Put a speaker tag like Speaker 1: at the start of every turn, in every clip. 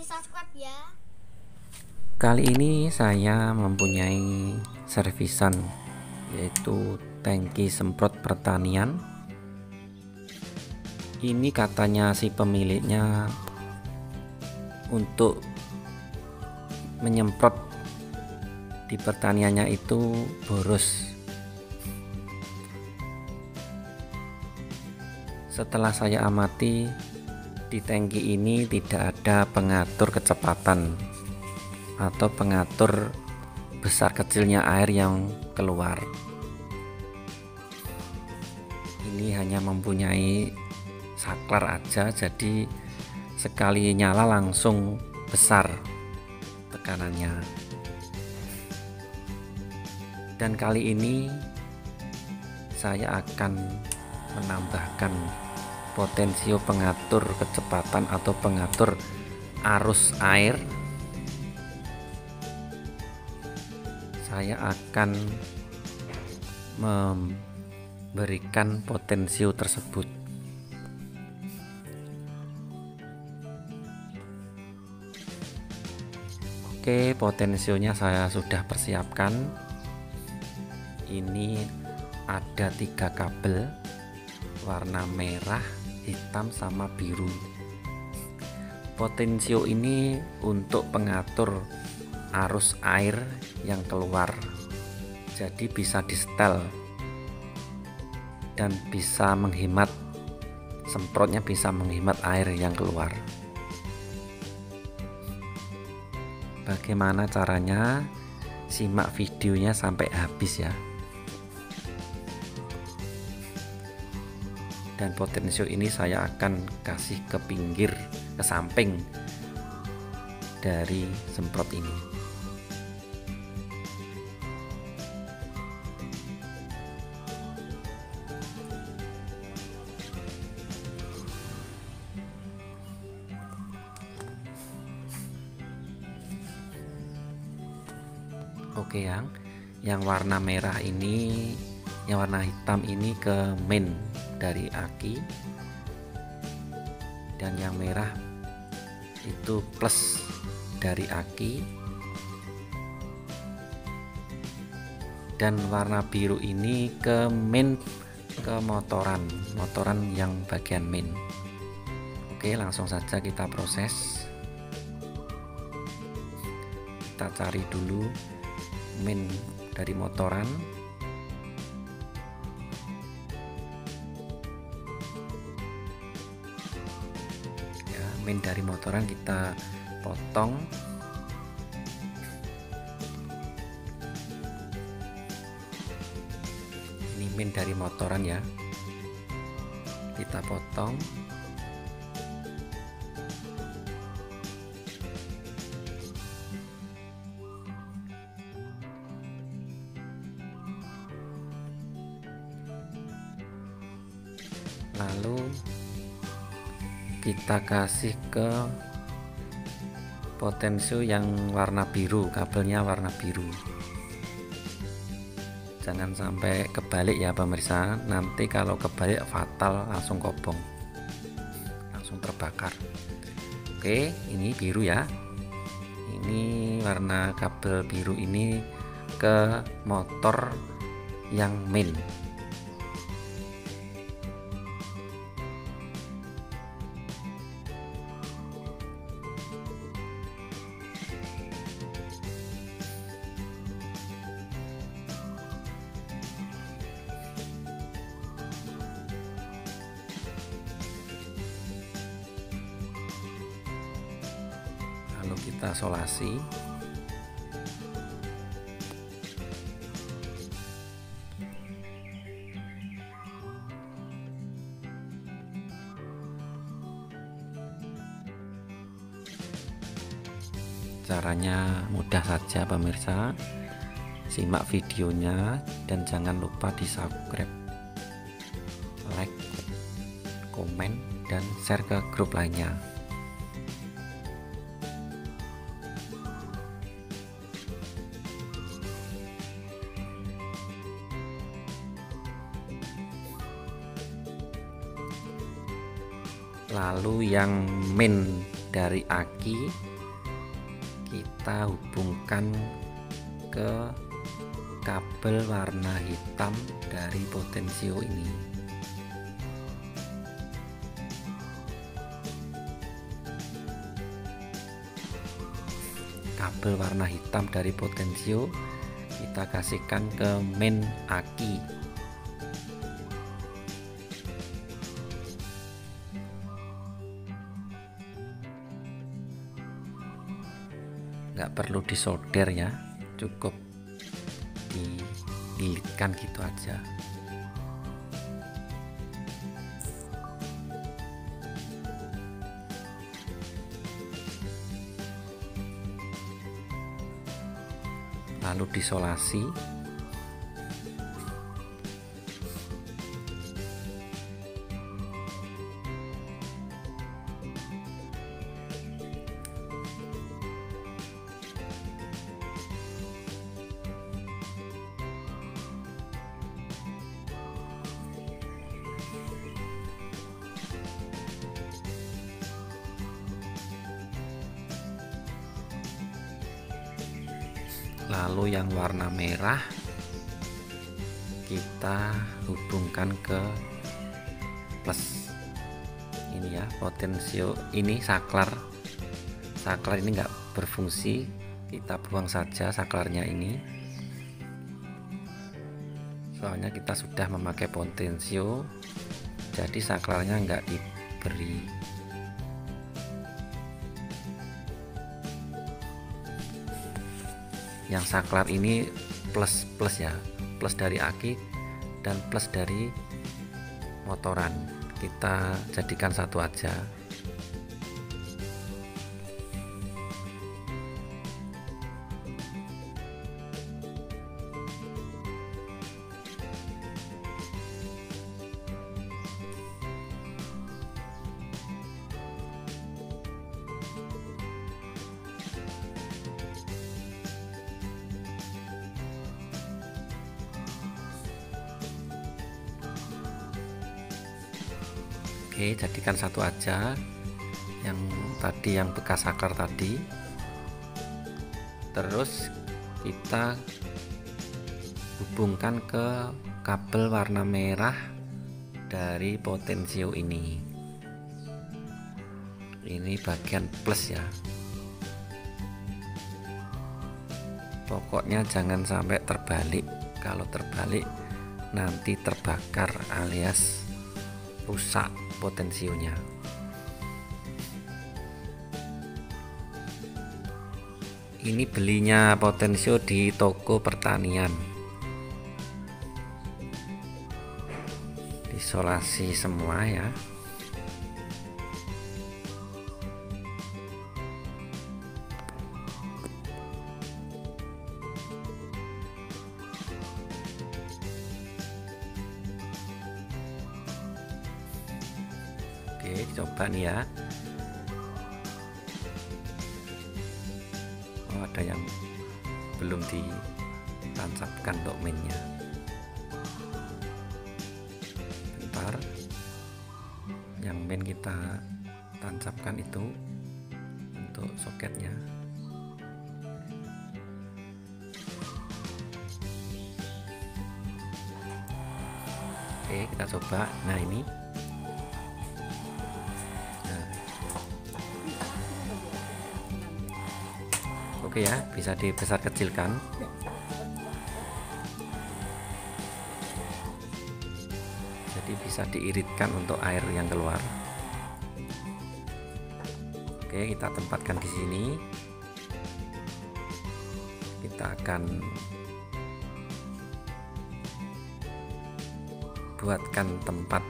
Speaker 1: di subscribe ya.
Speaker 2: Kali ini saya mempunyai servisan, yaitu tangki semprot pertanian. Ini katanya si pemiliknya untuk menyemprot di pertaniannya itu boros. Setelah saya amati, di tangki ini tidak ada pengatur kecepatan atau pengatur besar kecilnya air yang keluar. Ini hanya mempunyai saklar aja, jadi sekali nyala langsung besar tekanannya. Dan kali ini saya akan menambahkan potensio pengatur kecepatan atau pengatur arus air. Saya akan memberikan potensio tersebut. Oke, potensionya saya sudah persiapkan. Ini ada 3 kabel warna merah, hitam, sama biru. Potensio ini untuk pengatur arus air yang keluar, jadi bisa di setel dan bisa menghemat, semprotnya bisa menghemat air yang keluar. Bagaimana caranya? Simak videonya sampai habis ya. Dan potensio ini saya akan kasih ke pinggir, ke samping dari semprot ini. Oke, yang warna merah ini, yang warna hitam ini ke main dari aki, dan yang merah itu plus dari aki, dan warna biru ini ke main, ke motoran yang bagian main. Oke, langsung saja kita proses. Kita cari dulu main dari motoran. Ya, main dari motoran kita potong. Ini main dari motoran ya, kita potong. Lalu kita kasih ke potensio yang warna biru, kabelnya warna biru. Jangan sampai kebalik ya pemirsa, nanti kalau kebalik fatal, langsung kobong, langsung terbakar. Oke, ini biru ya, ini warna kabel biru ini ke motor yang main. Lalu kita solasi. Caranya mudah saja pemirsa. Simak videonya dan jangan lupa di subscribe, like, komen, dan share ke grup lainnya. Lalu yang main dari aki kita hubungkan ke kabel warna hitam dari potensio ini. Kabel warna hitam dari potensio kita kasihkan ke main aki. Nggak perlu disolder ya, cukup dililitkan gitu aja. Lalu disolasi. Lalu yang warna merah kita hubungkan ke plus. Ini ya potensio, ini saklar ini nggak berfungsi, kita buang saja saklarnya ini, soalnya kita sudah memakai potensio, jadi saklarnya nggak diberi. Yang saklar ini plus ya, plus dari aki dan plus dari motoran, kita jadikan satu aja. Oke, jadikan satu aja. Yang tadi, yang bekas saklar tadi. Terus kita hubungkan ke kabel warna merah dari potensio ini. Ini bagian plus ya. Pokoknya jangan sampai terbalik. Kalau terbalik nanti terbakar alias rusak potensionya. Ini belinya potensio di toko pertanian. Isolasi semua ya. Oke, coba nih ya. Oh, ada yang belum ditancapkan untuk mainnya. Bentar, yang main kita tancapkan itu untuk soketnya. Oke, kita coba. Nah, ini oke ya, bisa dibesar kecilkan. Jadi bisa diiritkan untuk air yang keluar. Oke, kita tempatkan di sini. Kita akan buatkan tempat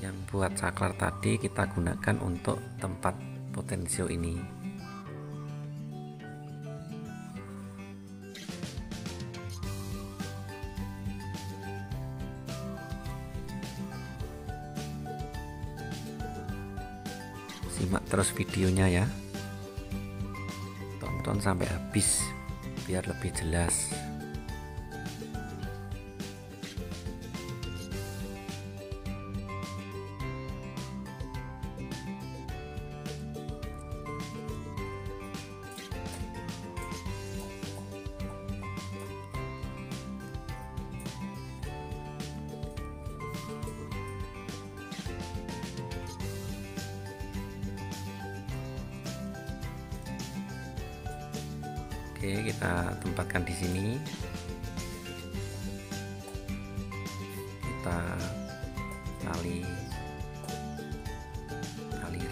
Speaker 2: yang buat saklar tadi, kita gunakan untuk tempat potensio ini. Simak terus videonya ya, tonton sampai habis biar lebih jelas. Oke, kita tempatkan di sini. Kita tali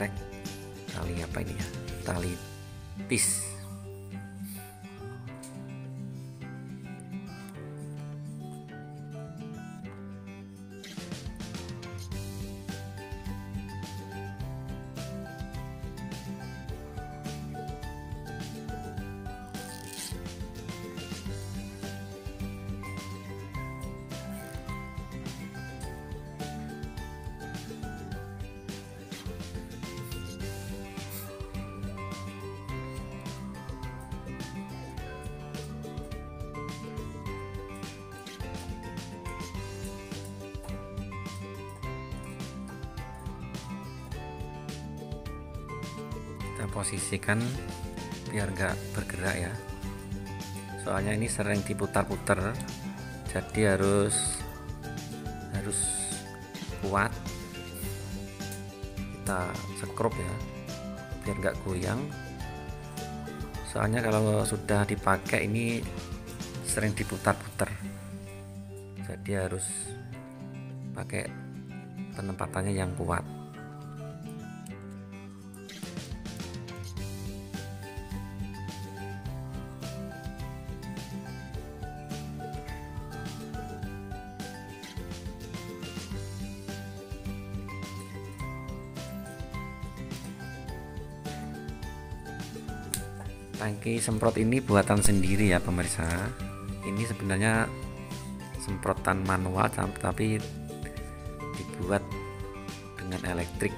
Speaker 2: rek, tali apa ini ya? Tali tis. Kita posisikan biar nggak bergerak ya, soalnya ini sering diputar-putar, jadi harus kuat. Kita sekrup ya biar nggak goyang, soalnya kalau sudah dipakai ini sering diputar-putar, jadi harus pakai penempatannya yang kuat. Tangki semprot ini buatan sendiri ya pemirsa. Ini sebenarnya semprotan manual tapi dibuat dengan elektrik.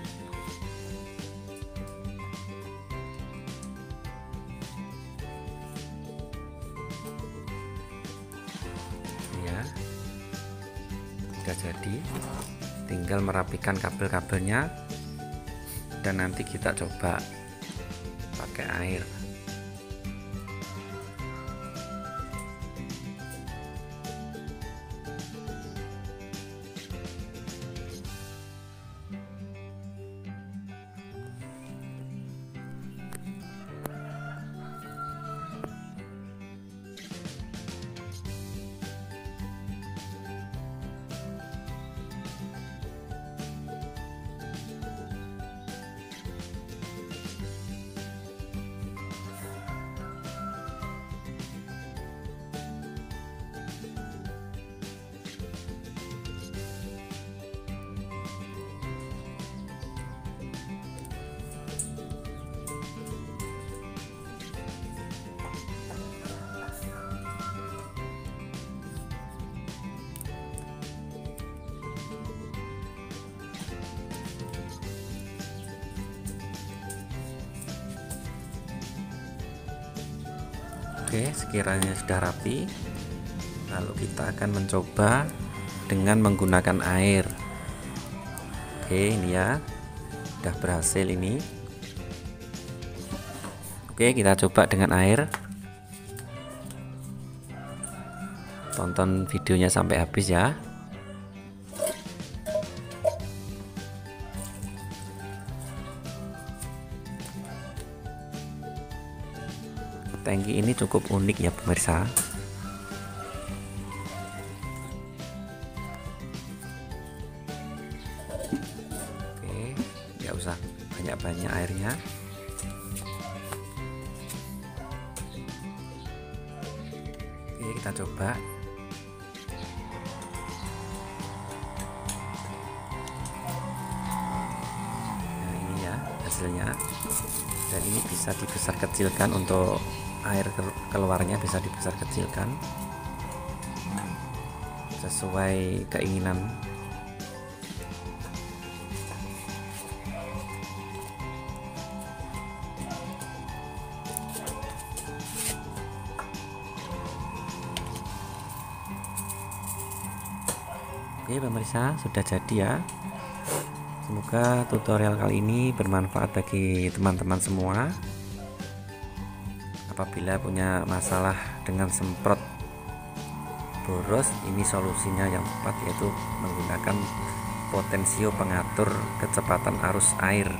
Speaker 2: Ya, sudah jadi, tinggal merapikan kabel-kabelnya dan nanti kita coba pakai air. Oke, sekiranya sudah rapi, lalu kita akan mencoba dengan menggunakan air. Oke, ini ya, sudah berhasil ini. Oke, kita coba dengan air. Tonton videonya sampai habis ya. Tangki ini cukup unik ya pemirsa. Oke, nggak usah banyak-banyak airnya. Oke, kita coba. Nah, ini ya hasilnya. Dan ini bisa dibesar kecilkan, untuk air keluarnya bisa dibesar kecilkan sesuai keinginan. Oke pemirsa, sudah jadi ya. Semoga tutorial kali ini bermanfaat bagi teman-teman semua. Apabila punya masalah dengan semprot boros, ini solusinya yang tepat, yaitu menggunakan potensio pengatur kecepatan arus air.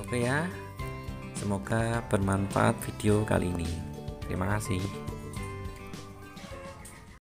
Speaker 2: Oke ya, semoga bermanfaat video kali ini. Terima kasih.